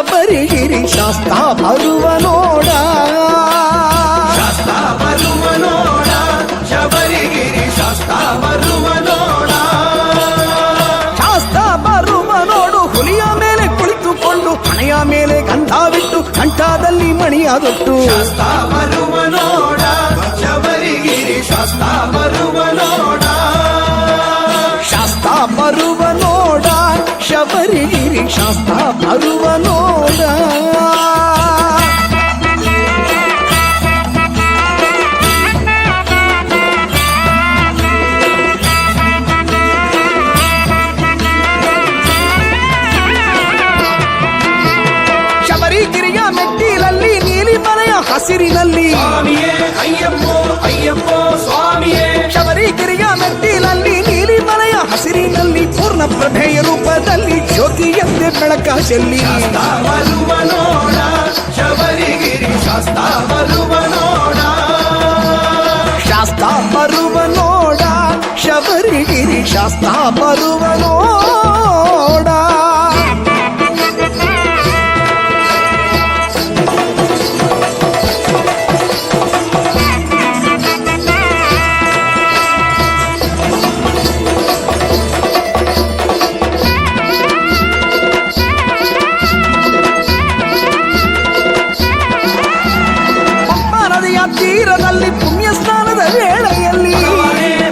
ಶಬರಿಗಿರಿ ಶಾಸ್ತ ಬರುವ ನೋಡ, ಶಾಸ್ತ ಬರುವ ನೋಡ, ಶಬರಿಗಿರಿ ಶಾಸ್ತ ಬರುವ ನೋಡ. ಶಾಸ್ತ ಬರುವ ನೋಡು, ಹುಲಿಯ ಮೇಲೆ ಕುಳಿತುಕೊಂಡು ಹಣೆಯ ಮೇಲೆ ಗಂಧವಿಟ್ಟು ಕಂಠದಲ್ಲಿ ಮಣಿಯಾದೊಟ್ಟು. ಶಾಸ್ತ ಬರುವ ನೋಡ, ಶಬರಿಗಿರಿ ಶಾಸ್ತ ಬರುವ ನೋಡ. ಶಾಸ್ತ ಬರುವ ನೋಡ, ಶಬರಿಗಿರಿ ಶಾಸ್ತ ಬರುವ ನೋಡ. ಶಬರಿಗಿರಿಯ ಮೆಟ್ಟಿಲಲ್ಲಿ ನೀಲಿ ಮನೆಯ ಹಸಿರಿನಲ್ಲಿ, ಸ್ವಾಮಿಯೇ ಅಯ್ಯಪ್ಪೋ ಅಯ್ಯಪ್ಪೋ ಸ್ವಾಮಿಯೇ. ಶಬರಿಗಿರಿಯ ಮೆಟ್ಟಿಲಲ್ಲಿ ನೀಲಿ ಮನೆಯ ಹಸಿರಿನಲ್ಲಿ ಪೂರ್ಣ ಪ್ರಭೆಯ ರೂಪದಲ್ಲಿ ಜ್ಯೋತಿಯಂತೆ ಬೆಳಕ ಚೆಲ್ಲಿ. ಶಾಸ್ತ ಬರುವ ನೋಡ, ಶಬರಿಗಿರಿ ಶಾಸ್ತ ಬರುವ ನೋಡ. ಶಾಸ್ತ ಬರುವ ನೋಡ, ಶಬರಿಗಿರಿ ಶಾಸ್ತ ಬರುವ ನೋಡ. ತೀರದಲ್ಲಿ ಪುಣ್ಯ ಸ್ನಾನದ ವೇಳೆಯಲ್ಲಿ,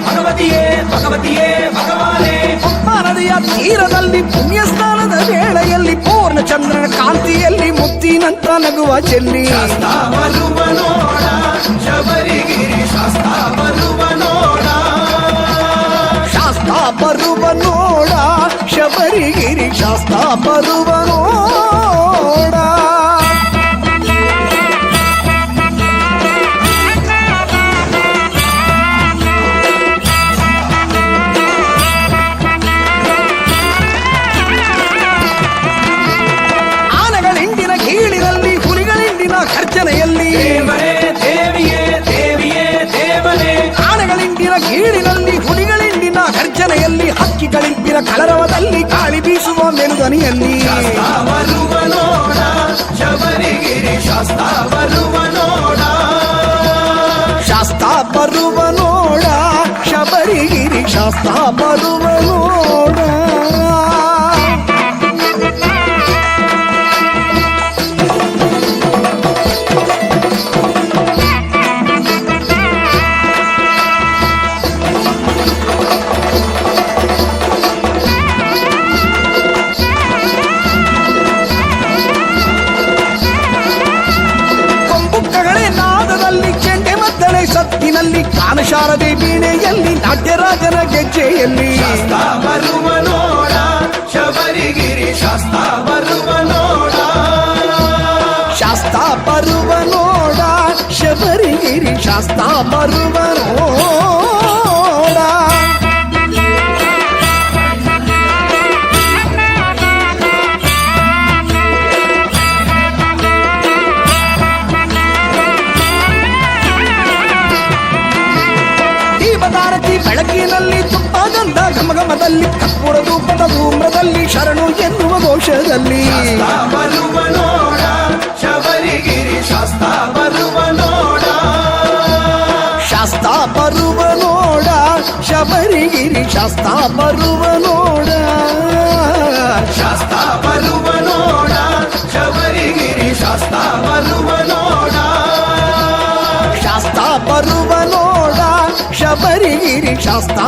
ಭಗವತಿಯೇ ಭಗವತಿಯೇ ಭಗವಾನೇ. ಪಂಪಾ ನದಿಯ ತೀರದಲ್ಲಿ ಪುಣ್ಯ ಸ್ನಾನದ ವೇಳೆಯಲ್ಲಿ ಪೂರ್ಣ ಚಂದ್ರನ ಕಾಂತಿಯಲ್ಲಿ ಮುತ್ತಿನಂತ ನಗುವ ಚೆಲ್ಲಿ. ಶಾಸ್ತ ಬರುವ ನೋಡ, ಶಬರಿಗಿರಿ ಶಾಸ್ತ ಬರುವ ನೋಡ. ಶಾಸ್ತ ಬರುವ ನೋಡ, ಶಬರಿಗಿರಿ ಶಾಸ್ತ ಬರುವ ನೋಡ. ಖರ್ಚನೆಯಲ್ಲಿ ದೇವರೇ ದೇವಿಯೇ ದೇವಿಯೇ ದೇವರೇ. ಆನೆಗಳಿಂದಿನ ಗೀಳಿನಲ್ಲಿ ಹುಲಿಗಳಿಂದಿನ ಖರ್ಚನೆಯಲ್ಲಿ ಹಕ್ಕಿಗಳಿಂದಿನ ಕಲರವದಲ್ಲಿ ಗಾಳಿ ಬೀಸುವ ಮೆಲುದನಿಯಲ್ಲಿ. ಶಾಸ್ತ ಬರುವ ನೋಡ, ಶಬರಿಗಿರಿ ಶಾಸ್ತ ಬರುವ ನೋಡ. ಶಾಸ್ತ ಬರುವ ನೋಡ, ಶಬರಿಗಿರಿ ಶಾಸ್ತ ಬರುವ ನೋಡ. ಸತ್ತಿನಲ್ಲಿ ಕಾನಶಾರದೆ ವೀಣೆಯಲ್ಲಿ ನಾಟ್ಯರಾಜನ ಗೆಜ್ಜೆಯಲ್ಲಿ. ಶಾಸ್ತ ಬರುವ ನೋಡ, ಶಬರಿಗಿರಿ ಶಾಸ್ತ ಬರುವ ನೋಡ. ಶಾಸ್ತ ಬರುವ ನೋಡ, ಶಬರಿಗಿರಿ ಶಾಸ್ತ ಬರುವ ನೋಡ. ಬೆಳಕಿನಲ್ಲಿ ತುಪ್ಪಗಂಧ ಘಮಘಮದಲ್ಲಿ ಕರ್ಪೂರ ಧೂಪದ ಧೂಮ್ರದಲ್ಲಿ ಶರಣು ಎನ್ನುವ ಘೋಷದಲ್ಲಿ. ಶಾಸ್ತ ಬರುವ ನೋಡ, ಶಬರಿಗಿರಿ ಶಾಸ್ತ ಬರುವ ನೋಡ. ಶಾಸ್ತ ಬರುವ ನೋಡ, ಶಬರಿಗಿರಿ ಶಾಸ್ತ ಬರುವ ನೋಡ. ಶಾಸ್ತ ಬರುವ ನೋಡ, ಶಬರಿಗಿರಿ ಶಾಸ್ತ ಬರುವ ನೋಡ. ಶಾಸ್ತ ಬರುವ ನೋಡ, ಶಬರಿಗಿರಿ ಶಾಸ್ತ